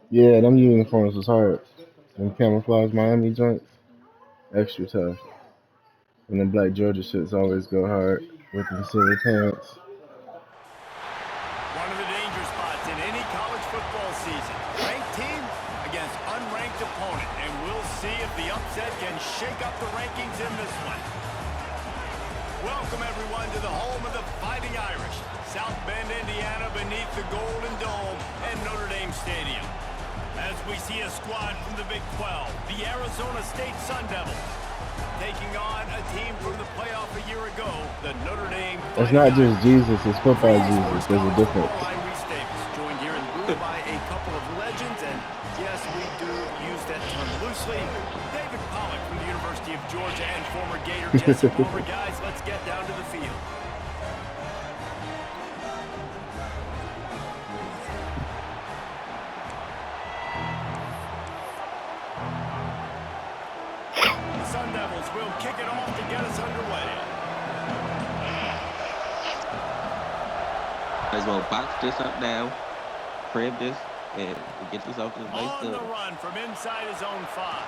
Yeah, them uniforms was hard. Them camouflage Miami joints, extra tough. And them black Georgia shits always go hard with them silly pants. One of the danger spots in any college football season. Ranked team against unranked opponent. And we'll see if the upset can shake up the rankings in this one. Welcome, everyone, to the home of the Fighting Irish. South Bend, Indiana, beneath the Golden Dome and Notre Dame Stadium. As we see a squad from the Big 12, the Arizona State Sun Devils, taking on a team from the playoff a year ago, the Notre Dame. It's not just Jesus, it's football Jesus. There's a difference. I'm Reese Davis, joined here in the booth by a couple of legends, and yes, we do use that term loosely. David Pollock from the University of Georgia and former Gator Jesse Palmer. Guys, let's get down to the field. Sun Devils will kick it off to get us underway. Might as well box this up now, crib this, and get this off to the base. On the run from inside his own 5.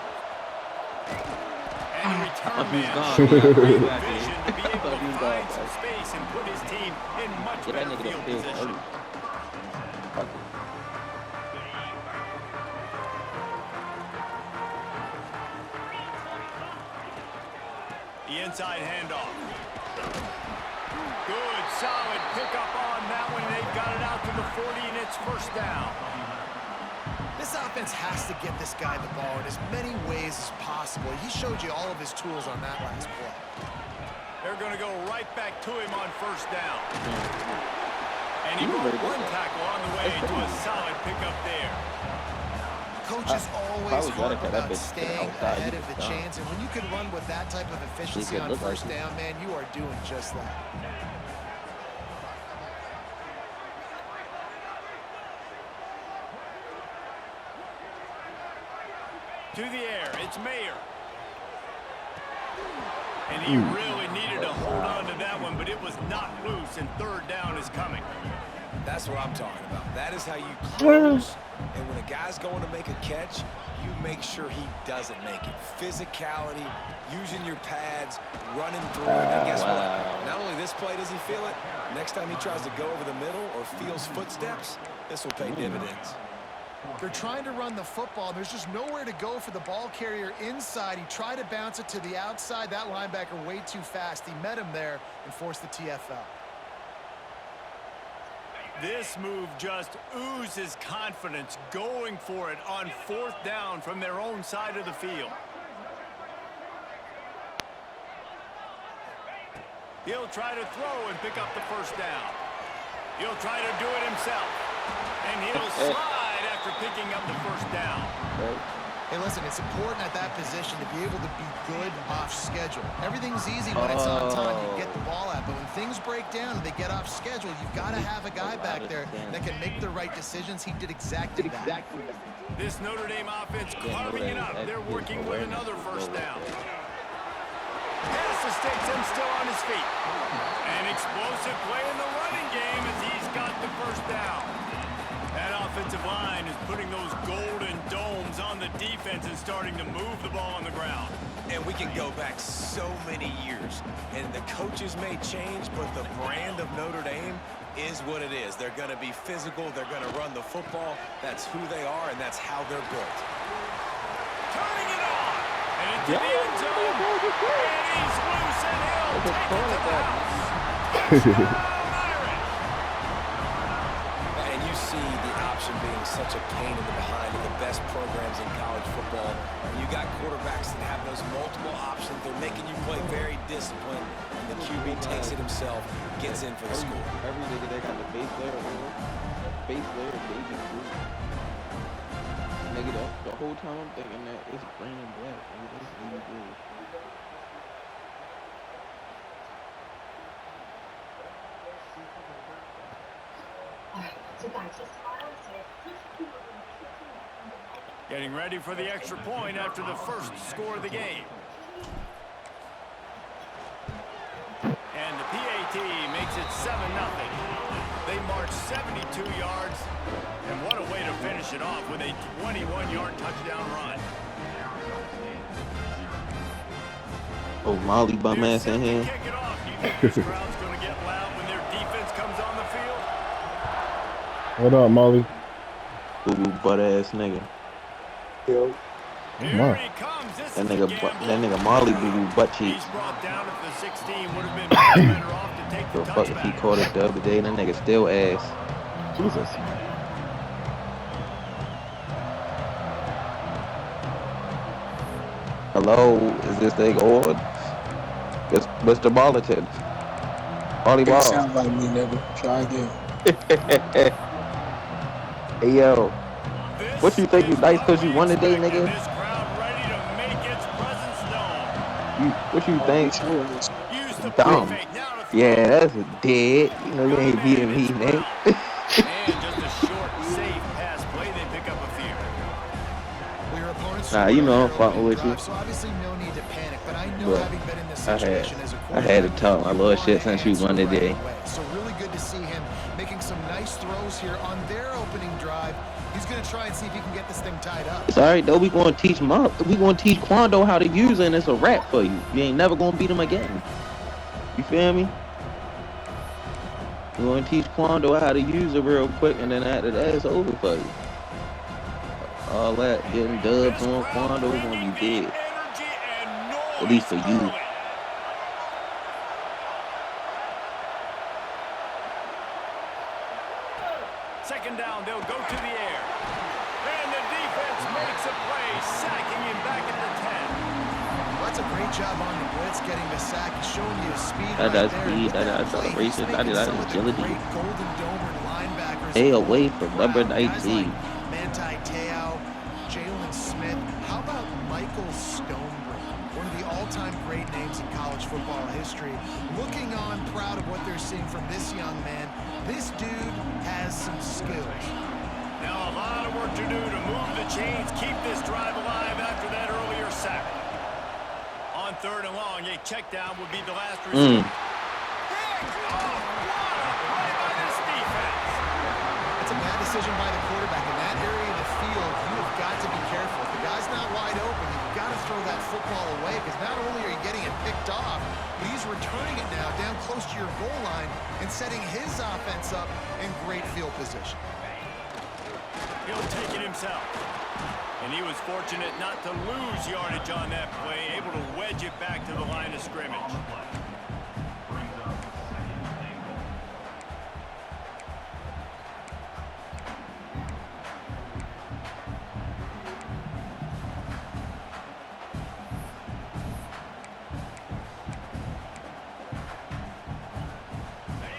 And the return man showing great vision to be able to find some space and put his team in much better field position. The inside handoff. Good, solid pickup on that one. They've got it out to the 40, and it's first down. This offense has to get this guy the ball in as many ways as possible. He showed you all of his tools on that last play. They're going to go right back to him on first down. And he broke one tackle on the way to a solid pickup there. Coaches always harp about staying ahead of the chains, and when you can run with that type of efficiency on first down, man, you are doing just that. To the air, it's Mayer. And he really needed to hold on to that one, but it was not loose, and third down is coming. That's what I'm talking about. That is how you close. And when a guy's going to make a catch, you make sure he doesn't make it. Physicality, using your pads, running through it. And guess what? Not only this play does he feel it, next time he tries to go over the middle or feels footsteps, this will pay dividends. They're trying to run the football. There's just nowhere to go for the ball carrier inside. He tried to bounce it to the outside. That linebacker way too fast. He met him there and forced the TFL. This move just oozes confidence, going for it on fourth down from their own side of the field. He'll try to throw and pick up the first down. He'll try to do it himself. And he'll slide after picking up the first down. Hey, listen, it's important at that position to be able to be good off schedule. Everything's easy when it's on time, you get the ball out. But when things break down and they get off schedule, you've got to have a guy back there that can make the right decisions. He did exactly that. This Notre Dame offense carving it up. They're working with another first down. Pass escapes him still on his feet. An explosive play in the running game as he's got the first down. That offensive line is putting those golden domes on the defense and starting to move the ball on the ground. And we can go back so many years. And the coaches may change, but the brand of Notre Dame is what it is. They're going to be physical. They're going to run the football. That's who they are, and that's how they're built. Turning it on. And into the end zone. And he's loose, and he'll take it to the house. Being such a pain in the behind of the best programs in college football. When you got quarterbacks that have those multiple options, they're making you play very disciplined, and the QB takes it himself, gets in for the score. Every nigga they got the base layer, baby food. Nigga, the whole time I'm thinking that it's Brandon Black. Nigga, that's really good. Getting ready for the extra point after the first score of the game. And the PAT makes it 7-0. They march 72 yards, and what a way to finish it off with a 21-yard touchdown run. Oh, Molly bum ass in here. Kick it off. You think this crowd's going to get loud when their defense comes on the field? What up, Molly? Boo-boo butt ass nigga. Yo. Here he comes. This That is a nigga Molly boo-boo butt cheeks. He's brought down at the 16. Would have been better off to take the The fuck if he touchback. caught it the other day, that nigga still ass. Jesus. Hello, is this thing on? It's Mr. Bolliton. Molly It Ball. sound like me, nigga. Try again. Hey yo, This what you think you is nice what cause you we won today, expected. nigga? This crowd ready to make its presence known. What you think? Use the Dumb. play fake now to throw. Yeah, that's dead. You know you Good ain't man, beating me, it's nigga. Brown. And just a short, safe pass play. They pick up a few. Well, your opponent's Nah, you know I'm scored on fucking their with you. drive, so obviously no need to panic. But I know But having been in this I situation as a had to quarterback, talk my little you shit wanna since you won answer today. right away. So really good to see him making some nice throws here on their opening drive. He's going to try and see if he can get this thing tied up. It's alright though. We gonna teach Quando how to use it, and it's a wrap for you. You ain't never gonna beat him again. You feel me? We're gonna teach Quando how to use it real quick, and then after that, it's over for you. All that getting dubs on Quando is gonna be dead. At least for you. Second down, they'll go to the air. And the defense makes a play, sacking him back at the 10. Well, that's a great job on the blitz, getting the sack, showing you his speed That right is there. speed, With that that is play, he's acceleration, making that is some of the agility. great Golden Domer linebackers Stay look away from number proud. Guys 19. like Manti Te'o, Jalen Smith. How about Michael Stonebrook? One of the all-time great names in college football history. Looking on, proud of what they're seeing from this young man. This dude has some skills. Now a lot of work to do to move the chains, keep this drive alive after that earlier sack. On third and long, a check down would be the last resort. Picked off. What a play by this defense. It's a bad decision by the quarterback. In that area of the field, you have got to be careful. If the guy's not wide open, you've got to throw that football away, because not only are you getting it picked off, but he's returning it now down close to your goal line and setting his offense up in great field position. He'll take it himself. And he was fortunate not to lose yardage on that play, able to wedge it back to the line of scrimmage.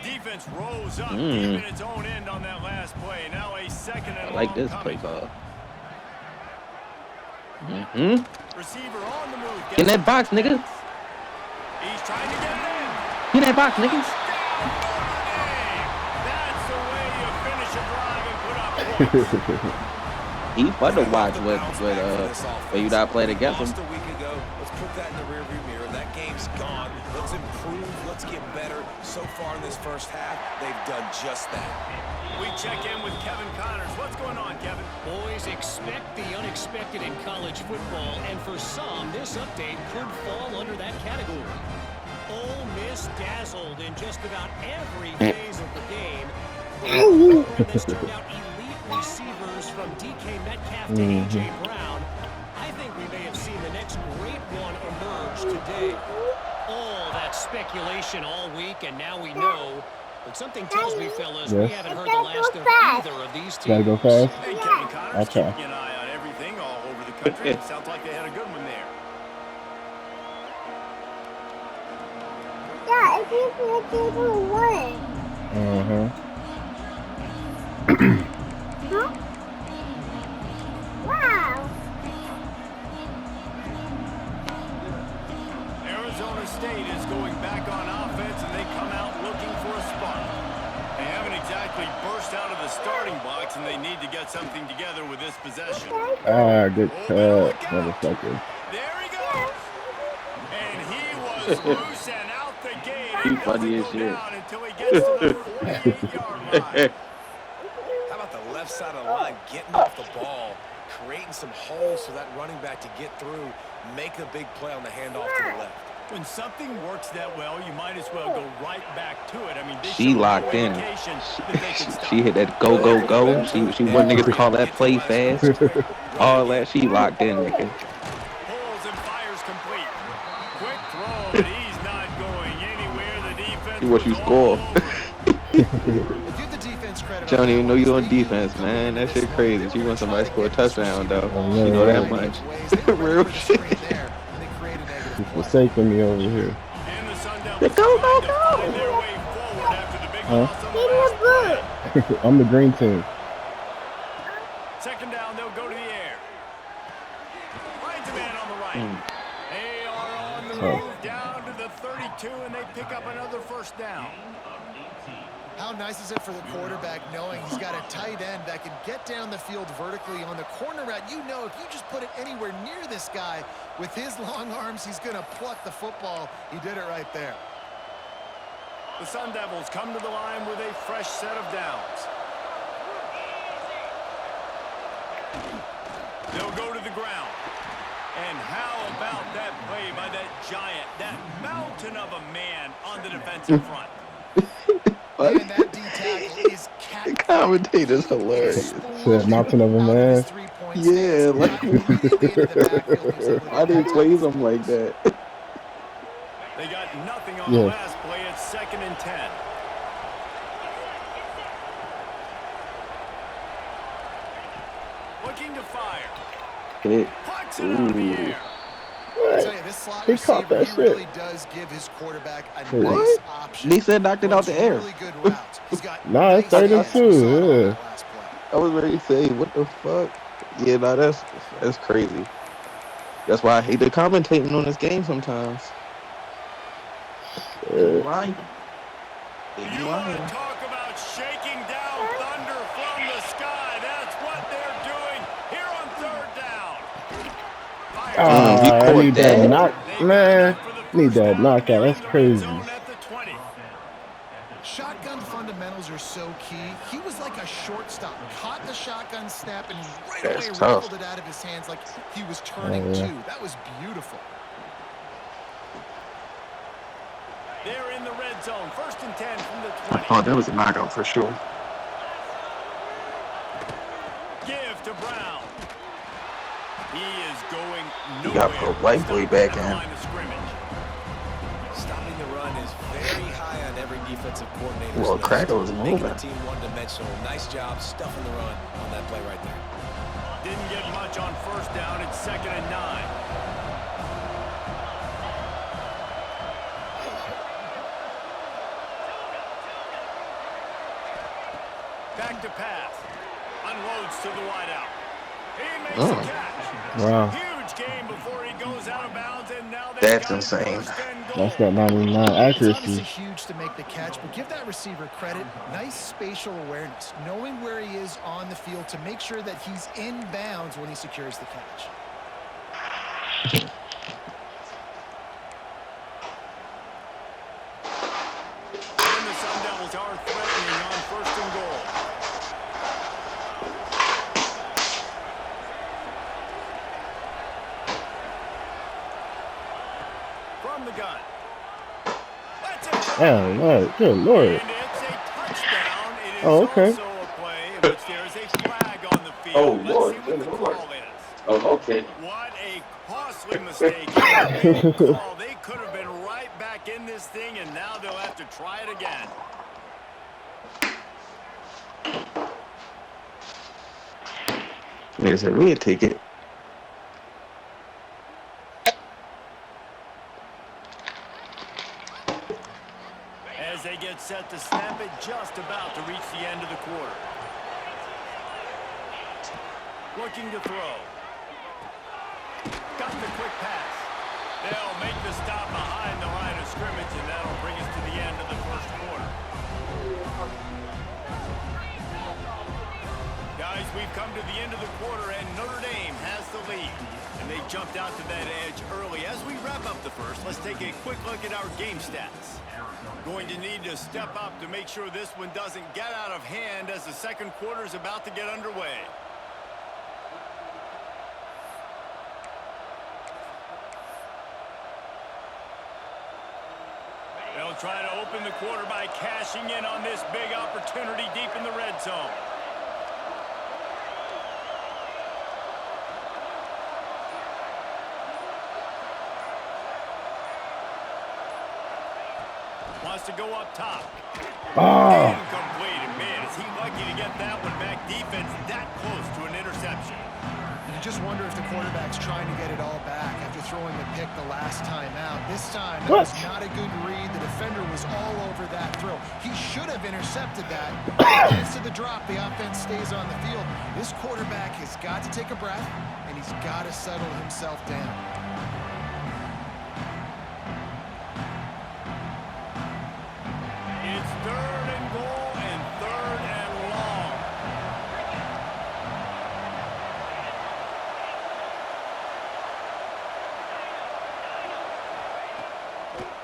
Defense rolls up, keeping its own end on that last play. Now a second and I like long this coming. play call. Receiver on the move. Get in that box, nigga. He's trying to get it in. Get in that box, nigga. That's the way you finish a drive and put up points. He fun to watch when you not playing against him. Lost a week ago. Let's put that in the rearview mirror. That game's gone. Let's improve. Let's get better. So far in this first half, they've done just that. We check in with Kevin Connors. What's going on, Kevin? Boys, expect the unexpected in college football, and for some, this update could fall under that category. Ole Miss dazzled in just about every phase of the game. The program has turned out elite receivers from DK Metcalf to A.J. Brown. I think we may have seen the next great one emerge today. All that speculation all week, and now we know. But something tells me, fellas, we haven't heard the last of either of these teams. Gotta go fast. Hey, Kevin Connors, Okay. keeping an eye on everything all over the country. It sounds like they had a good one there. Yeah, it's easy to one. Huh? Wow. Arizona State is going back on offense, and they come out looking for a spark. They haven't exactly burst out of the starting blocks, and they need to get something together with this possession. Ah, good cut, motherfucker. There he goes. And he was loose and out the gate He He doesn't funny as go shit. down until he gets to the 48-yard line. How about the left side of the line getting off the ball, creating some holes for that running back to get through, make a big play on the handoff to the left. When something works that well, you might as well go right back to it. I mean, they She showed locked no in. indication that they could stop. She hit that go, go, go. She what niggas call that play fast. All that, she locked in, nigga. Pulls and fires complete. Quick throw, but he's not going anywhere. The defense See what you was score. all over. Give the defense credit She on don't that even know one. you on They knew defense, coming man. into That this shit one, crazy. they She were wants gonna somebody to try score a get this touchdown, receiver though. ball She in know a that variety much. of ways. They were ready Real for the shit. screen there, and they create a negative She's play. forsaking me over here. And the Sun The Devils go, trying go, to find go. their way forward after the big Huh? loss on the last play. I'm the green team. Second down, they'll go to the air. Finds a man on the right. Mm. They are on the Oh. move down to the 32, and they pick up another first down. How nice is it for the quarterback knowing he's got a tight end that can get down the field vertically on the corner route? You know, if you just put it anywhere near this guy with his long arms, he's going to pluck the football. He did it right there. The Sun Devils come to the line with a fresh set of downs. They'll go to the ground. And how about that play by that giant, that mountain of a man on the defensive front? Man, that D tackle is The commentator's hilarious. Said mountain of a man. Yeah, like why do he plays him like that? They got nothing on the Yeah. last play. It's 2nd and 10. Looking to fire. Hit. Pucks it out of the Ooh. air. I tell you, this slot He caught receiver, that he shit. really does give his quarterback a Wait, nice what? option. They said knocked it out the air. Really good routes. He's got Nah, it's nice 32, hands. We saw it on yeah. that last play. I was ready to say, what the fuck? Yeah, nah, that's crazy. That's why I hate the commentating on this game sometimes. They lying. They You want to lying. talk about shaking down thunder from the sky. That's what they're doing here on 3rd down. Fires he I caught need that that? knock, They got man. enough for the Need first that down. knockout. They're That's in the red crazy. zone at the 20. Shotgun fundamentals are so key. He was like a shortstop. Caught the shotgun snap and right That's away tough. rifled it out of his hands like he was turning Oh, yeah. two. That was beautiful. They're in the red zone. 1st and 10 from the I 20. thought that was a knockout for sure. Give to Brown. He is going You nowhere. gotta put white boy back At the in. line of scrimmage. Stopping the run is very high on every defensive coordinator's Well, list. Cracker was Making moving. the team one-dimensional. Nice job stuffing the run on that play right there. Didn't get much on 1st down. It's 2nd and 9. Back to pass. Unloads to the wideout. He makes Oh. a catch. Wow. Huge game before he goes out of bounds, and now they've That's got insane. 1st and goal. That's that 99 It's obviously accuracy. huge to make the catch, but give that receiver credit. Nice spatial awareness, knowing where he is on the field to make sure that he's in bounds when he secures the catch. And the Sun Devils are threatening on 1st and goal. From the gun. Let's it fly. Damn, Lord. Good Lord. And it's a touchdown. It is Oh, okay. also a play in which there is a flag on the field. Oh, Let's Lord. see what the Good Lord. call is. Oh, okay. What a costly mistake. A big call. They could have been right back in this thing, and now they'll have to try it again. There's a real ticket. As they get set to snap it, just about to reach the end of the quarter. Looking to throw. Got the quick pass. They'll make the stop behind the line of scrimmage, and that'll bring us to the end of the 1st quarter. Guys, we've come to the end of the quarter, and Notre Dame has the lead. And they jumped out to that edge early. As we wrap up of the first, let's take a quick look at our game stats. Going to need to step up to make sure this one doesn't get out of hand as the second quarter is about to get underway. They'll try to open the quarter by cashing in on this big opportunity deep in the red zone. Wants to go up top. Oh. Incomplete. And man, is he lucky to get that one back. Defense that close to an interception. You just wonder if the quarterback's trying to get it all back after throwing the pick the last time out. This time, that was not a good read. The defender was all over that throw. He should have intercepted that. Gets to the drop. The offense stays on the field. This quarterback has got to take a breath, and he's got to settle himself down. It's 3rd and goal and 3rd and long.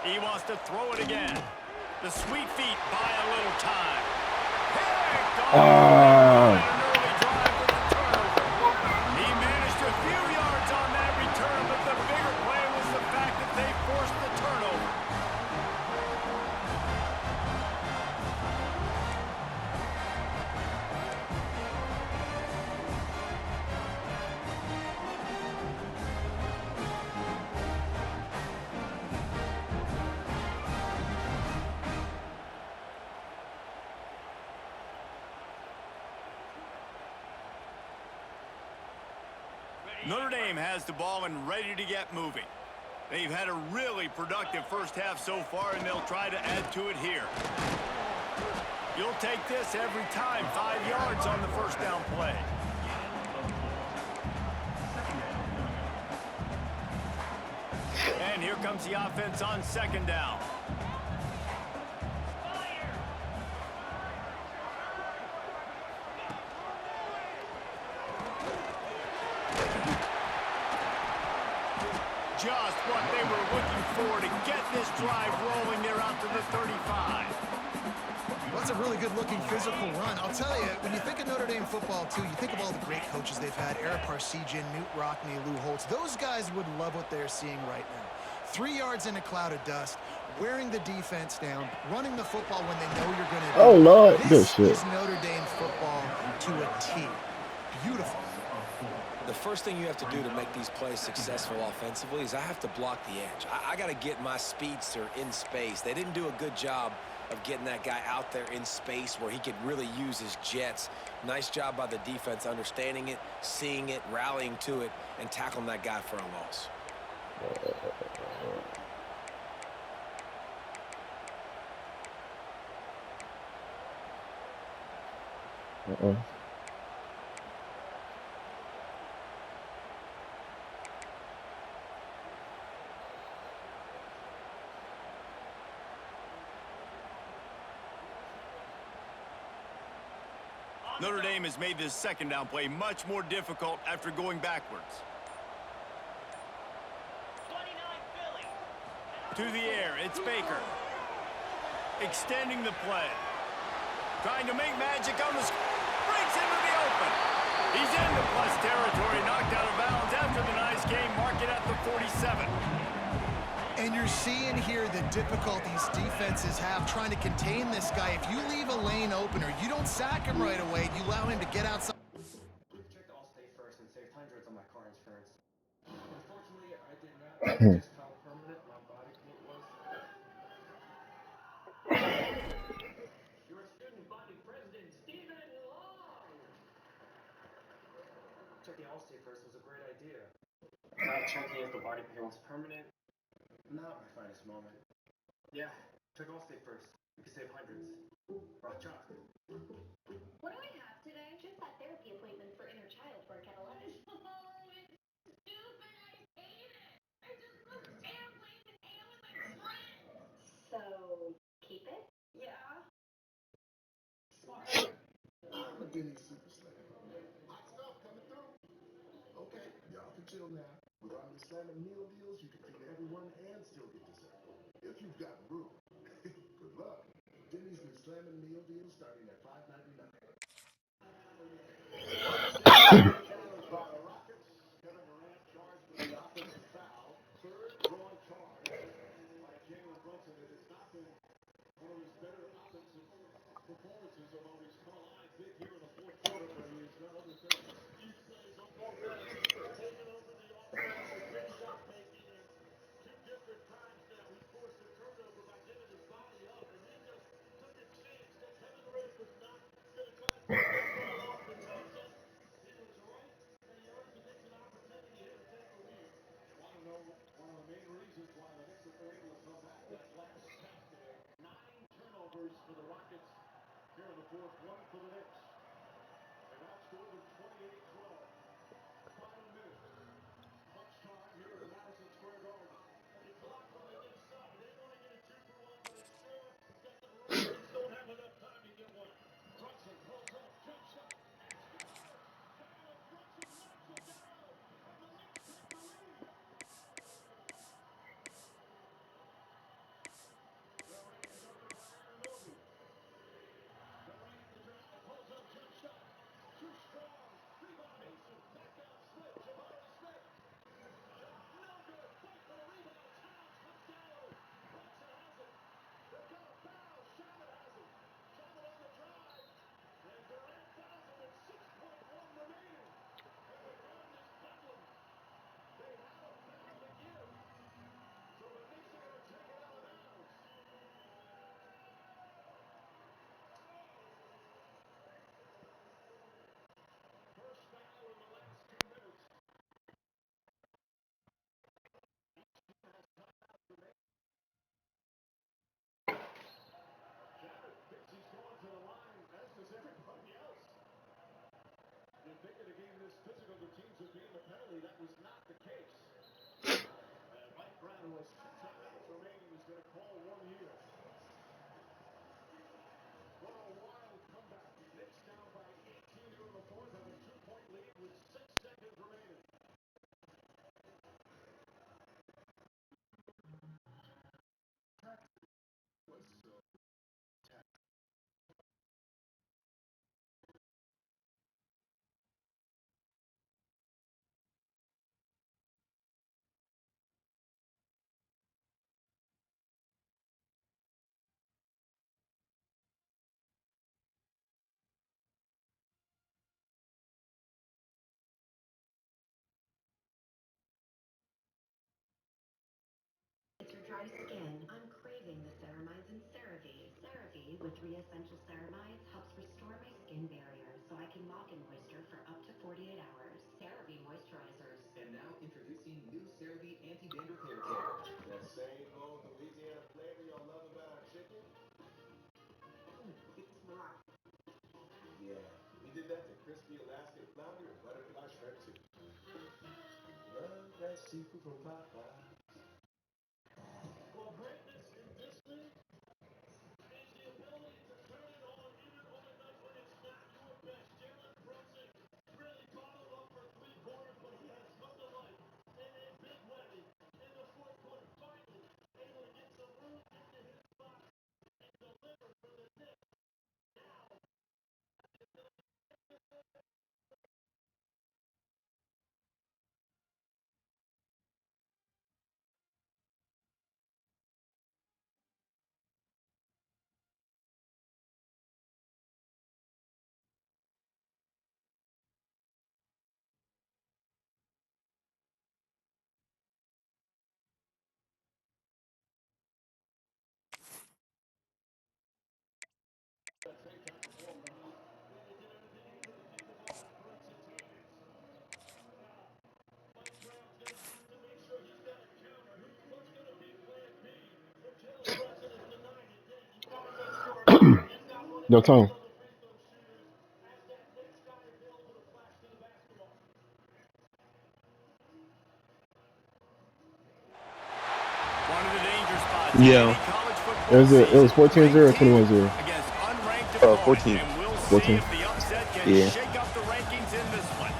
He wants to throw it again. The sweet feet buy a little time. Picked off. An early drive with the turnover. He managed a few yards on that return, but the bigger play was the fact that they forced the turnover. Notre Dame has the ball and ready to get moving. They've had a really productive first half so far, and they'll try to add to it here. You'll take this every time. 5 yards on the first down play. And here comes the offense on second down. Just what they were looking for to get this drive rolling there out to the 35. Well, that's a really good-looking physical run. I'll tell you, when you think of Notre Dame football, too, you think of all the great coaches they've had, Eric Parsegian, Newt Rockne, Lou Holtz. Those guys would love what they're seeing right now. 3 yards in a cloud of dust, wearing the defense down, running the football when they know you're going to do it. Oh, Lord. This Good shit. is Notre Dame football to a T. Beautiful. The first thing you have to do to make these plays successful offensively is I have to block the edge. I got to get my speedster in space. They didn't do a good job of getting that guy out there in space where he could really use his jets. Nice job by the defense understanding it, seeing it, rallying to it, and tackling that guy for a loss. Notre Dame has made this second down play much more difficult after going backwards. To the air, it's Baker. Extending the play. Trying to make magic on the breaks into the open. He's into plus territory, knocked out of bounds after the nice game. Mark it at the 47. And you're seeing here the difficulties defenses have trying to contain this guy. If you leave a lane open or you don't sack him right away, you allow him to get outside. Checked Allstate first and saved hundreds on my car insurance. Unfortunately, I did not. It just felt permanent. My body kit was. Your student body president, Stephen Long. Checking Allstate first was a great idea. Not checking if the body kit was permanent. Not my finest moment. Yeah, check Allstate first. You can save hundreds. Raw chalk. What do I have today? Just that therapy appointment for inner child work at 11. Oh, it's stupid. I hate it. I just love airplanes and hang out with my friends. So, keep it? Yeah. Smart. I'm a Disney super slave. Hot stuff coming through. Okay, y'all can chill now. With our slamming meal deals, you can feed everyone and For dry skin, I'm craving the ceramides and CeraVe. CeraVe, with 3 essential ceramides, helps restore my skin barrier so I can lock in moisture for up to 48 hours. CeraVe moisturizers. And now introducing new CeraVe Anti-Dandruff Hair Care. That same bold Louisiana flavor y'all love about our chicken? It's more. Yeah, we did that to crispy Alaskan flounder and butterfly shrimp too. Love that seafood from Popeye. Well, greatness in this league is the ability to turn it on even on a night when it's not your best. Jalen Brunson really bottled up for 3 quarters, but he has come to life in a big way in the 4th quarter. Finally, able to get some room into his spot and deliver for the Knicks. Now, No time. One of the danger spots in Yeah. any college football It season. was 14-0 or Ranked team 21-0? against unranked opponent, 14. and we'll see 14. if the upset can Yeah. shake up the rankings in this one.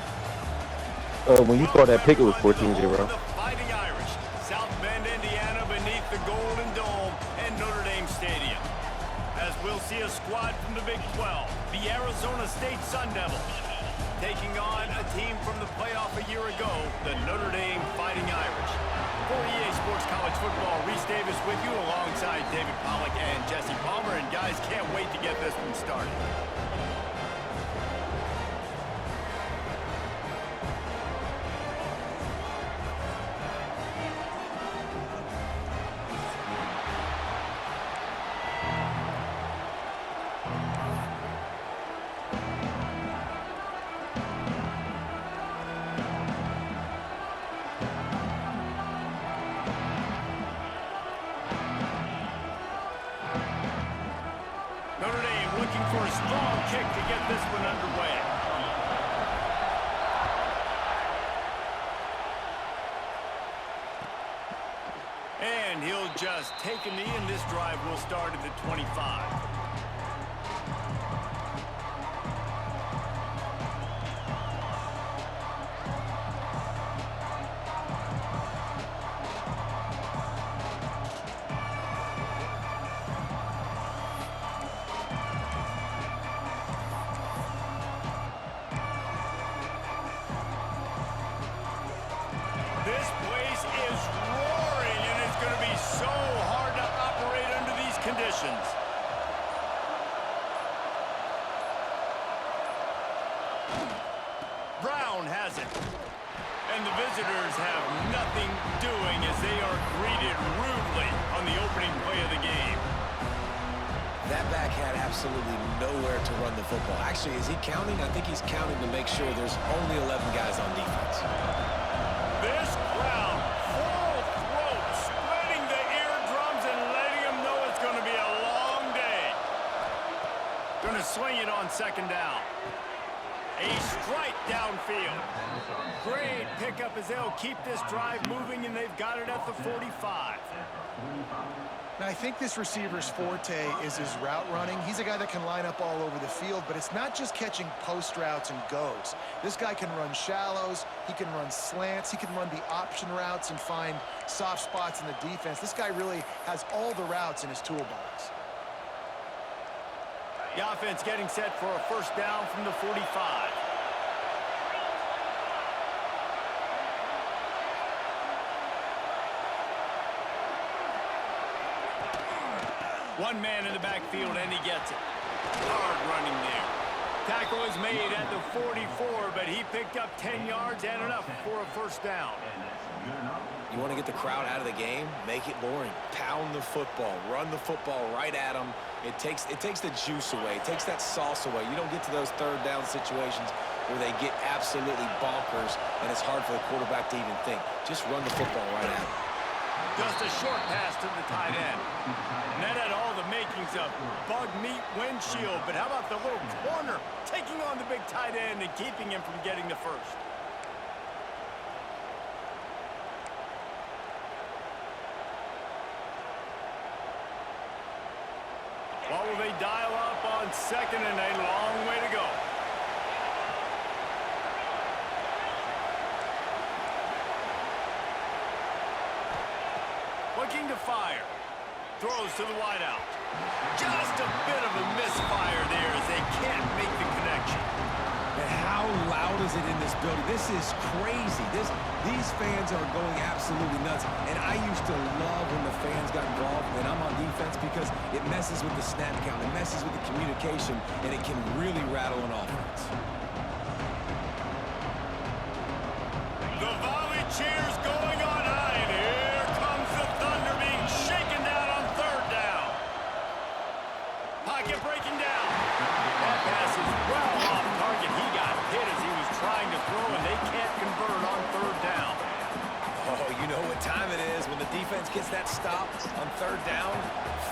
When you called Welcome that pick, it was everyone to the 14-0. home of the Fighting Irish, South Bend, Indiana, beneath the Golden Dome and Notre Dame Stadium. as we'll see a squad from the Big 12, the Arizona State Sun Devils, taking on a team from the playoff a year ago, the Notre Dame Fighting Irish. For EA Sports College Football, Reese Davis with you alongside David Pollack and Jesse Palmer. And guys, can't wait to get this one started. Notre Dame looking for a strong kick to get this one underway. And he'll just take a knee, and this drive will start at the 25. This place is roaring, and it's going to be so hard to operate under these conditions. Brown has it. And the visitors have nothing doing as they are greeted rudely on the opening play of the game. That back had absolutely nowhere to run the football. Actually, is he counting? I think he's counting to make sure there's only 11 guys on defense. This crowd, full throat, spreading the eardrums and letting them know it's going to be a long day. Going to swing it on second down. A strike downfield. Great pickup as they'll keep this drive moving, and they've got it at the 45. Now, I think this receiver's forte is his route running. He's a guy that can line up all over the field, but it's not just catching post routes and goes. This guy can run shallows, he can run slants, he can run the option routes and find soft spots in the defense. This guy really has all the routes in his toolbox. The offense getting set for a first down from the 45. One man in the backfield, and he gets it. Hard running there. Tackle is made at the 44, but he picked up 10 yards and enough for a first down. You want to get the crowd out of the game? Make it boring. Pound the football. Run the football right at them. It takes the juice away. It takes that sauce away. You don't get to those third down situations where they get absolutely bonkers, and it's hard for the quarterback to even think. Just run the football right at them. Just a short pass to the tight end. And that had all the makings of bug meat windshield. But how about the little corner taking on the big tight end and keeping him from getting the first? What will they dial up on second, and a long way to go? Looking to fire. Throws to the wideout. Just a bit of a misfire there as they can't make the connection. And how loud is it in this building? This is crazy. These fans are going absolutely nuts. And I used to love when the fans got involved when I'm on defense because it messes with the snap count. It messes with the communication, and it can really rattle an offense. The volley cheers going on high, and here comes the Thunder being shaken down on third down. Pocket breaking down. That pass is well off target. He got hit as he was trying to throw, and they can't convert on third down. Oh, you know what time it is when the defense gets that stop on third down.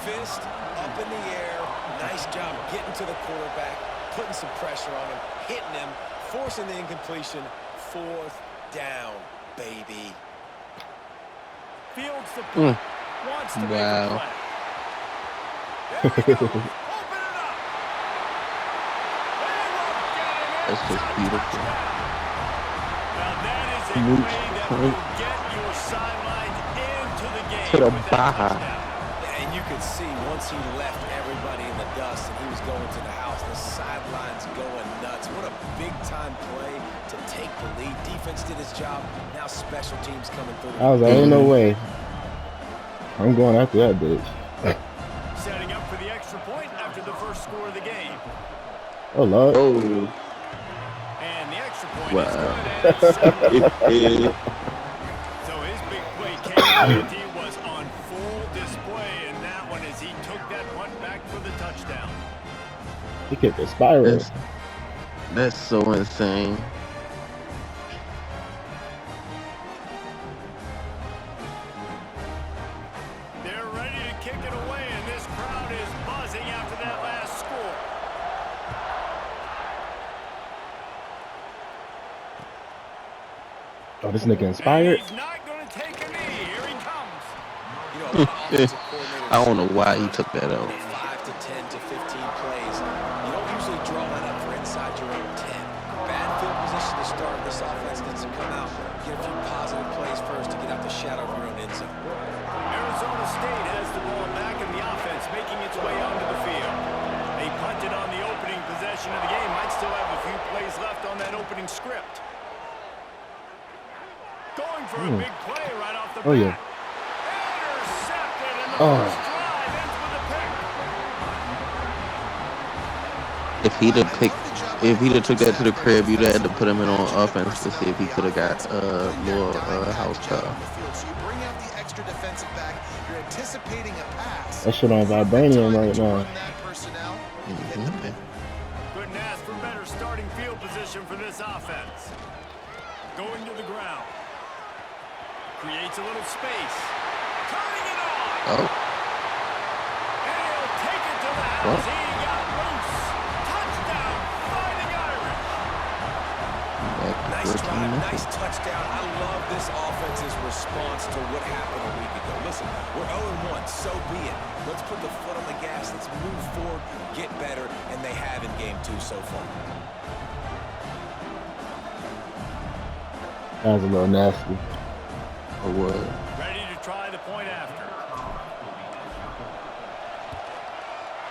Fist up in the air. Nice job getting to the quarterback, putting some pressure on him, hitting him, forcing the incompletion. Fourth down, baby. Fields the play. Wants to make a play. There we go. Open it up. That's just beautiful. Now that is a play that will get your sidelines into the game. To the with that baha. touchdown. And you could see once he left everybody in the dust and he was going to the house, the sidelines going nuts. What a big-time play to take the lead. Defense did his job. Now special teams coming through. I was like, ain't no way. I'm going after that bitch. Setting up for the extra point after the first score of the game. Oh, Lord. Oh, And the extra point wow. is good. So his big play capability was on full display in that one as he took that punt back for the touchdown. He kicked a spiral. That's so insane. They're ready to kick it away, and this crowd is buzzing after that last score. Oh, this nigga inspired. He's not going to take a knee. Here he comes. You know, a lot of offensive coordinators I don't know why he took that out. 5 to 10 to 15 plays. You don't usually draw that up for inside your own 10. Bad field position to start. This offense needs to come out, get a few positive plays first to get out the shadow of your own end zone. Arizona State has the ball back in the offense, making its way onto the field. They punted on the opening possession of the game. Might still have a few plays left on that opening script. Going for a big play right off the bat. Oh, yeah. Intercepted in the Oh. first drive, ends with a pick. If he'd have took that to the crib, you'd have had to put him in on offense to see if he could have got more house So call. you bring out the extra defensive back. You're anticipating a pass. That shit on vibranium right now. Run that personnel. You get the pick. Couldn't ask for better starting field position for this offense. Going to the ground. Creates a little space. Turning it on. Oh, And he'll take it to the house. What? He got loose. Touchdown, Fighting Irish. back Nice 14 drive, minutes. nice touchdown. I love this offense's response to what happened a week ago. Listen, we're 0-1, so be it. Let's put the foot on the gas. Let's move forward, get better, and they have in game 2 so far. That was a little nasty. Or what? Ready to try the point after.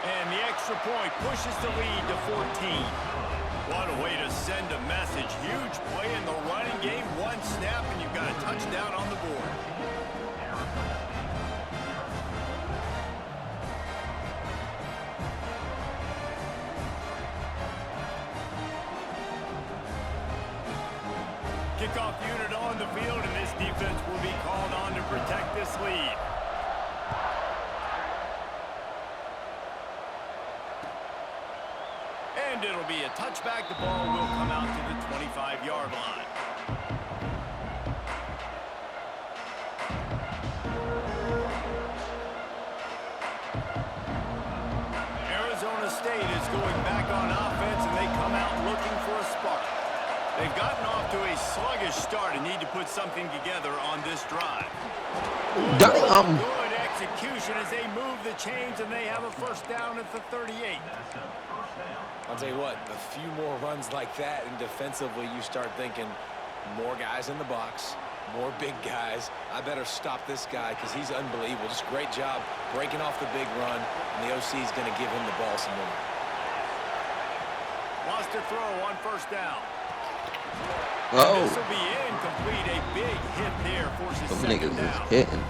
And the extra point pushes the lead to 14. What a way to send a message. Huge play in the running game. One snap, and you've got a touchdown on the board. Kickoff unit on the field, and this defense will be called on to protect this lead. And it'll be a touchback. The ball will come out to the 25-yard line. Arizona State is going back on offense, and they come out looking for a spark. They've gotten off to a sluggish start and need to put something together on this drive. Damn. Good execution as they move the chains, and they have a first down at the 38. I'll tell you what, a few more runs like that, and defensively you start thinking more guys in the box, more big guys. I better stop this guy because he's unbelievable. Just great job breaking off the big run, and the OC is going to give him the ball some more. Wants to throw on first down. Oh, This will be incomplete. A big hit there forces some second niggas is down. hitting.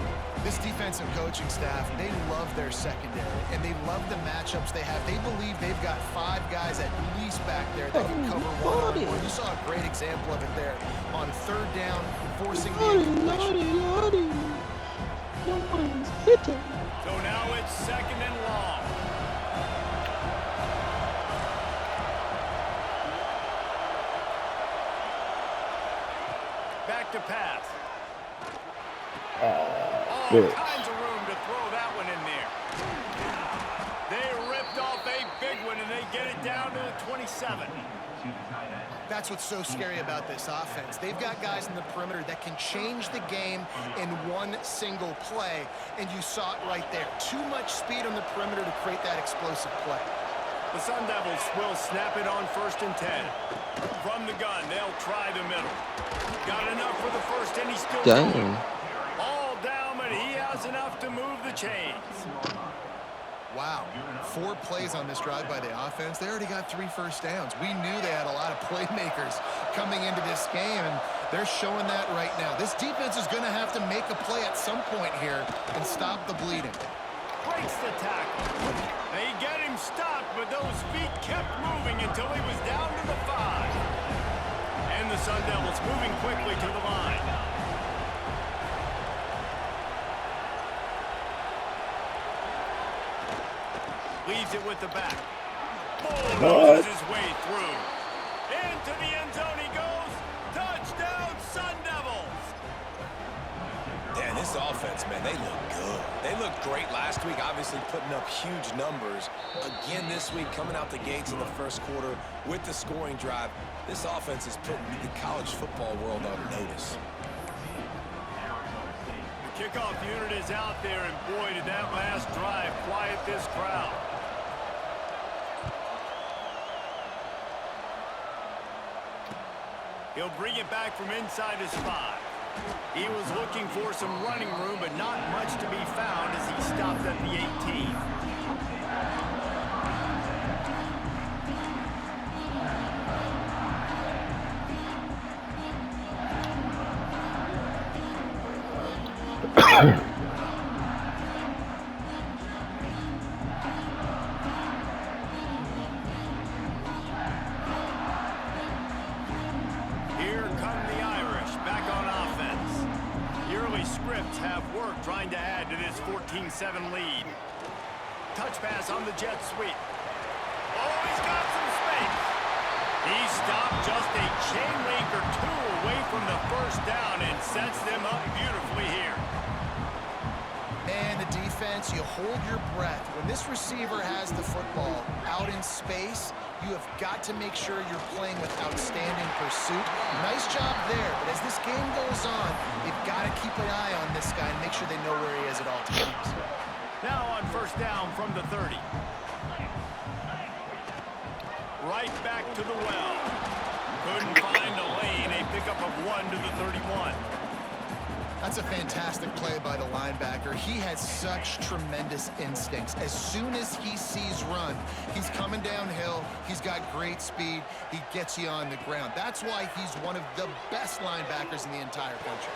This defensive coaching staff, they love their secondary, and they love the matchups they have. They believe they've got 5 guys at least back there that can cover one-on-one. You saw a great example of it there on third down, forcing the incompletion. So now it's second and long. Back to pass. All bitch. kinds of room to throw that one in there. They ripped off a big one, and they get it down to the 27. That's what's so scary about this offense. They've got guys in the perimeter that can change the game in one single play, and you saw it right there. Too much speed on the perimeter to create that explosive play. The Sun Devils will snap it on 1st and 10. From the gun, they'll try the middle. Got enough for the first, and he's still going. Damn. All down, but he has enough to move the chains. Wow, 4 plays on this drive by the offense. They already got 3 first downs. We knew they had a lot of playmakers coming into this game, and they're showing that right now. This defense is going to have to make a play at some point here and stop the bleeding. Breaks the tackle. They get him stopped, but those feet kept moving until he was down to the 5. And the Sun Devils moving quickly to the line. Leaves it with the back. Bullnoses his way through. Into the end zone he goes. Touchdown, Sun Devils. Yeah, this offense, man, they look good. They looked great last week, obviously putting up huge numbers. Again this week, coming out the gates in the first quarter with the scoring drive. This offense is putting the college football world on notice. The kickoff unit is out there, and boy, did that last drive quiet this crowd. He'll bring it back from inside his 5. He was looking for some running room, but not much to be found as he stopped at the 18. Here come the Irish back on offense. The early scripts have worked trying to add to this 14-7 lead. Touch pass on the jet sweep. Oh, he's got some space. He stopped just a chain link or 2 away from the first down and sets them up beautifully here. Man, the defense, you hold your breath. When this receiver has the football out in space, you have got to make sure you're playing with outstanding pursuit. Nice job there, but as this game goes on, you've got to keep an eye on this guy and make sure they know where he is at all times. Now on first down from the 30. Right back to the well. Couldn't find a lane. A pickup of 1 to the 31. That's a fantastic play by the linebacker. He has such tremendous instincts. As soon as he sees run, he's coming downhill. He's got great speed. He gets you on the ground. That's why he's one of the best linebackers in the entire country.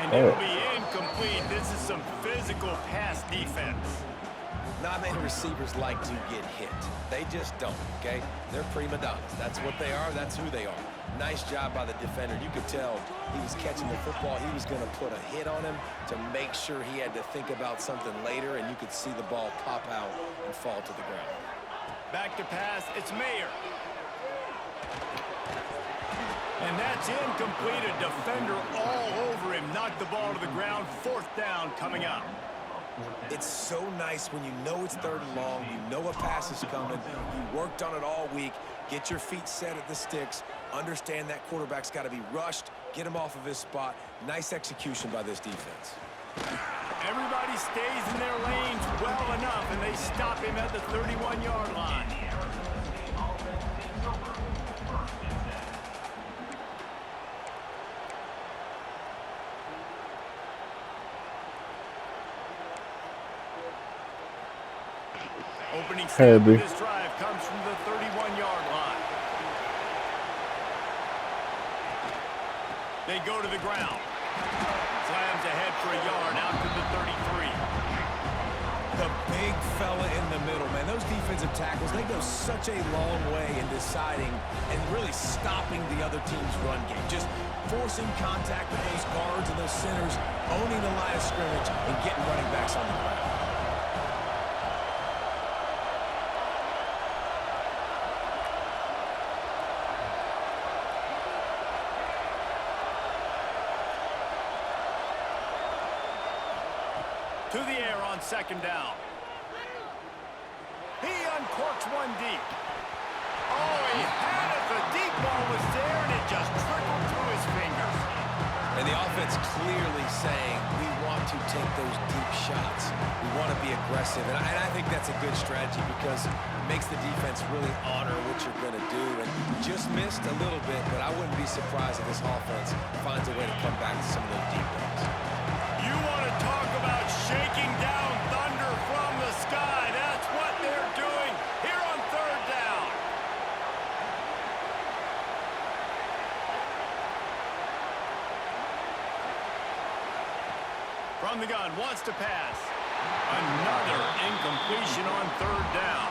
And it'll be incomplete. This is some physical pass defense. Not many receivers like to get hit. They just don't, okay? They're prima donnas. That's what they are. That's who they are. Nice job by the defender. You could tell he was catching the football. He was going to put a hit on him to make sure he had to think about something later, and you could see the ball pop out and fall to the ground. Back to pass. It's Mayer. And that's incomplete. A defender all over him. Knocked the ball to the ground. 4th down coming up. It's so nice when you know it's 3rd and long, you know a pass is coming, you worked on it all week, get your feet set at the sticks, understand that quarterback's got to be rushed, get him off of his spot. Nice execution by this defense. Everybody stays in their lanes well enough, and they stop him at the 31-yard line. Opening snap of this drive comes from the 31-yard line. They go to the ground. Slams ahead for a yard out to the 33. The big fella in the middle, man. Those defensive tackles, they go such a long way in deciding and really stopping the other team's run game. Just forcing contact with those guards and those centers, owning the line of scrimmage, and getting running backs on the ground. To the air on 2nd down. He uncorks one deep. Oh, he had it. The deep ball was there, and it just trickled through his fingers. And the offense clearly saying, we want to take those deep shots. We want to be aggressive. And I think that's a good strategy because it makes the defense really honor what you're going to do. And just missed a little bit, but I wouldn't be surprised if this offense finds a way to come back to some of those deep balls. You want to talk about From the gun, wants to pass. Another incompletion on third down.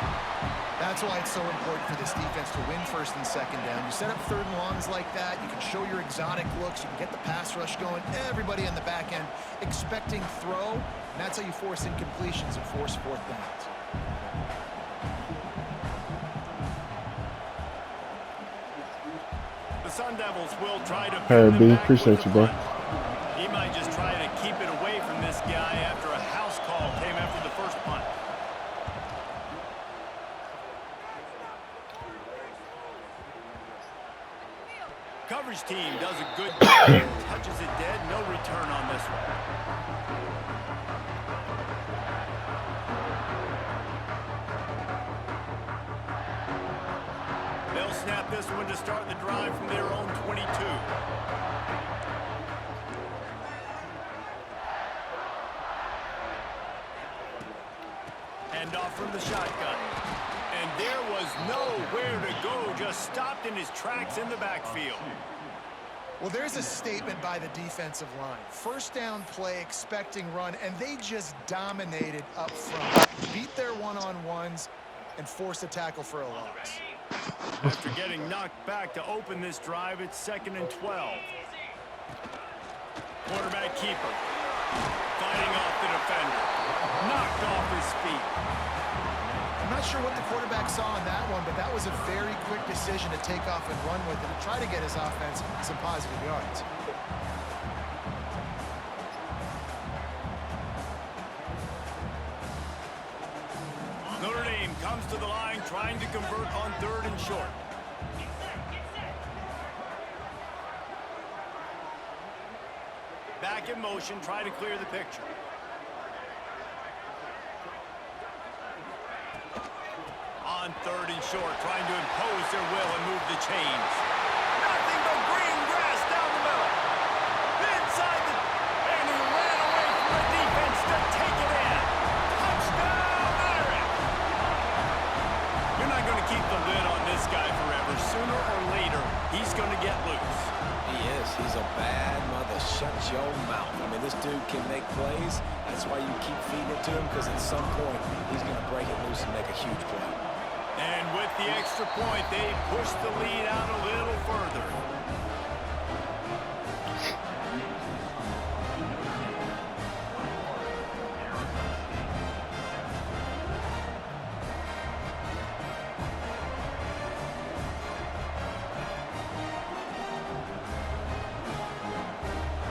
That's why it's so important for this defense to win first and second down. You set up third and longs like that, you can show your exotic looks, you can get the pass rush going, everybody on the back end expecting throw, and that's how you force incompletions and force fourth downs. The Sun Devils will try to Hey, pin B, them back with appreciate the you, bro. punt. He might just try to keep it away from this guy after a house call came after the first punt. Coverage team does a good job. Touches it dead. No return on this one. They'll snap this one to start the drive from their own 22. Hand off from the shotgun. And there was nowhere to go, just stopped in his tracks in the backfield. Well, there's a statement by the defensive line. First down play, expecting run, and they just dominated up front. Beat their one-on-ones and forced a tackle for a loss. After getting knocked back to open this drive, it's 2nd and 12. Quarterback keeper. Fighting off the defender. Knocked off his feet. I'm not sure what the quarterback saw in that one, but that was a very quick decision to take off and run with it and try to get his offense some positive yards. Notre Dame comes to the line trying to convert on 3rd and short. Back in motion, try to clear the picture. On 3rd and short, trying to impose their will and move the chains. Nothing but green grass down the middle. Inside the... And he ran away from the defense to take it in. Touchdown, Irish! You're not going to keep the lid on this guy forever. Sooner or later, he's going to get loose. He is. He's a bad mother. Shut your mouth. I mean, this dude can make plays. That's why you keep feeding it to him, because at some point, he's going to break it loose and make a huge play. And with the extra point, they push the lead out a little further.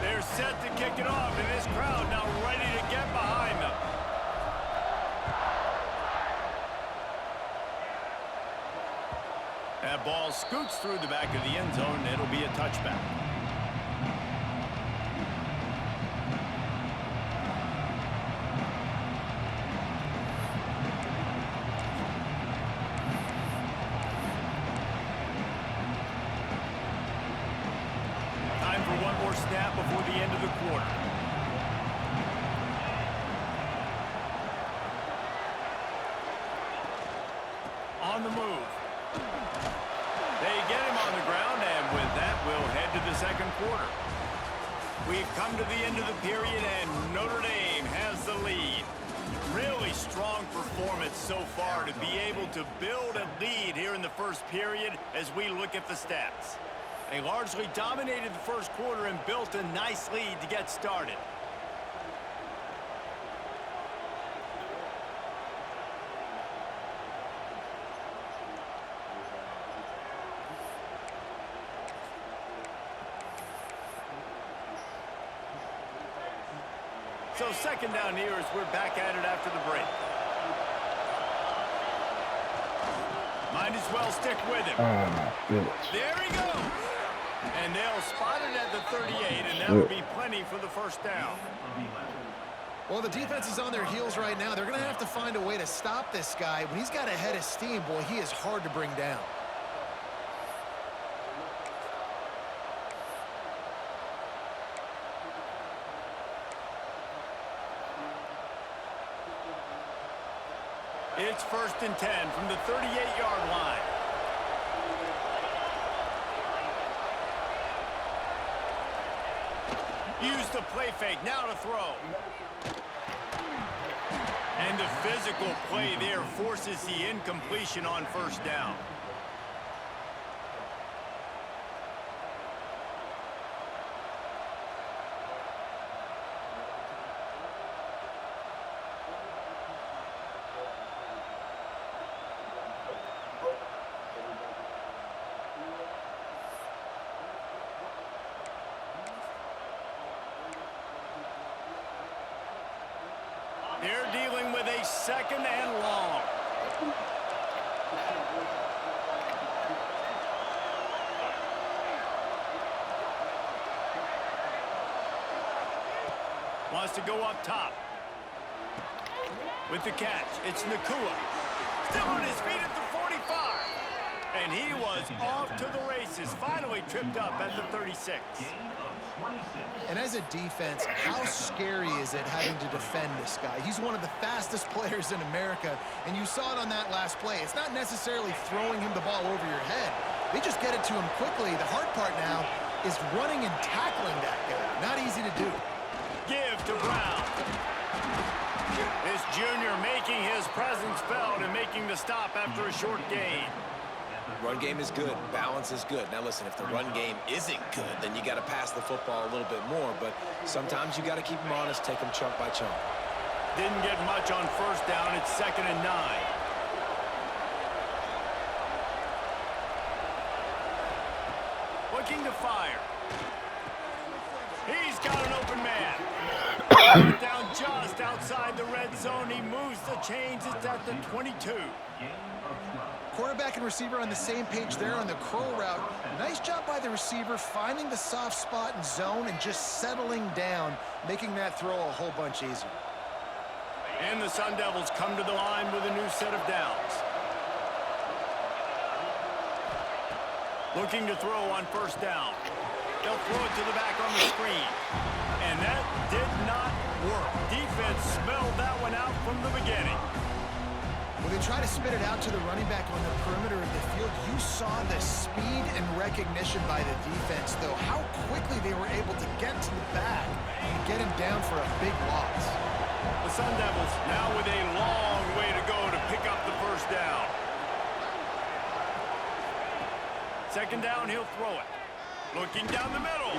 They're set to kick it off, and this crowd now ready to get behind them. That ball scoots through the back of the end zone, and it'll be a touchback. Time for one more snap before the end of the quarter. On the move. They get him on the ground, and with that, we'll head to the second quarter. We've come to the end of the period, and Notre Dame has the lead. Really strong performance so far to be able to build a lead here in the first period as we look at the stats. They largely dominated the first quarter and built a nice lead to get started. So second down here as we're back at it after the break. Might as well stick with him. There he goes. And they'll spot it at the 38, and that'll be plenty for the first down. Well, the defense is on their heels right now. They're going to have to find a way to stop this guy. When he's got a head of steam, boy, he is hard to bring down. It's 1st and 10 from the 38-yard line. Use the play fake. Now to throw. And the physical play there forces the incompletion on first down. They're dealing with a 2nd and long. Wants to go up top. With the catch, it's Nakua. Still on his feet at the 45. And he was off to the races. Finally tripped up at the 36. And as a defense, how scary is it having to defend this guy? He's one of the fastest players in America, and you saw it on that last play. It's not necessarily throwing him the ball over your head. They just get it to him quickly. The hard part now is running and tackling that guy. Not easy to do. Give to Brown. This junior making his presence felt and making the stop after a short gain. Run game is good. Balance is good. Now, listen, if the run game isn't good, then you got to pass the football a little bit more. But sometimes you got to keep them honest, take them chunk by chunk. Didn't get much on first down. It's 2nd and 9. Looking to fire. He's got an open man. Down just outside the red zone. He moves the chains. It's at the 22. Quarterback and receiver on the same page there on the curl route. Nice job by the receiver finding the soft spot and zone and just settling down, making that throw a whole bunch easier. And the Sun Devils come to the line with a new set of downs. Looking to throw on first down. They'll throw it to the back on the screen. And that did not work. Defense smelled that one out from the beginning. When they try to spit it out to the running back on the perimeter of the field, you saw the speed and recognition by the defense, though, how quickly they were able to get to the back and get him down for a big loss. The Sun Devils now with a long way to go to pick up the first down. 2nd down, he'll throw it. Looking down the middle.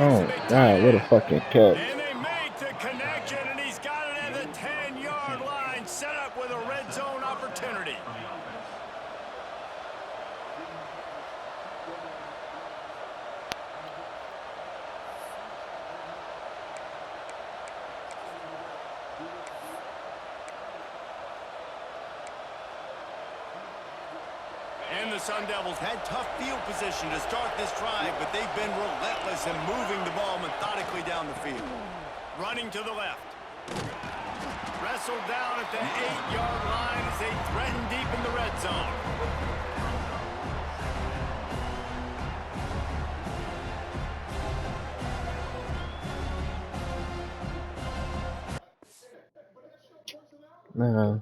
Oh, God, what a fucking catch. And they make the connection, and he's got it at the 10-yard line, set up with a red zone opportunity. And the Sun Devils had tough field position to start this drive, but they've been relentless in moving the ball methodically down the field. Running to the left. Wrestled down at the 8-yard line as they threaten deep in the red zone. Man.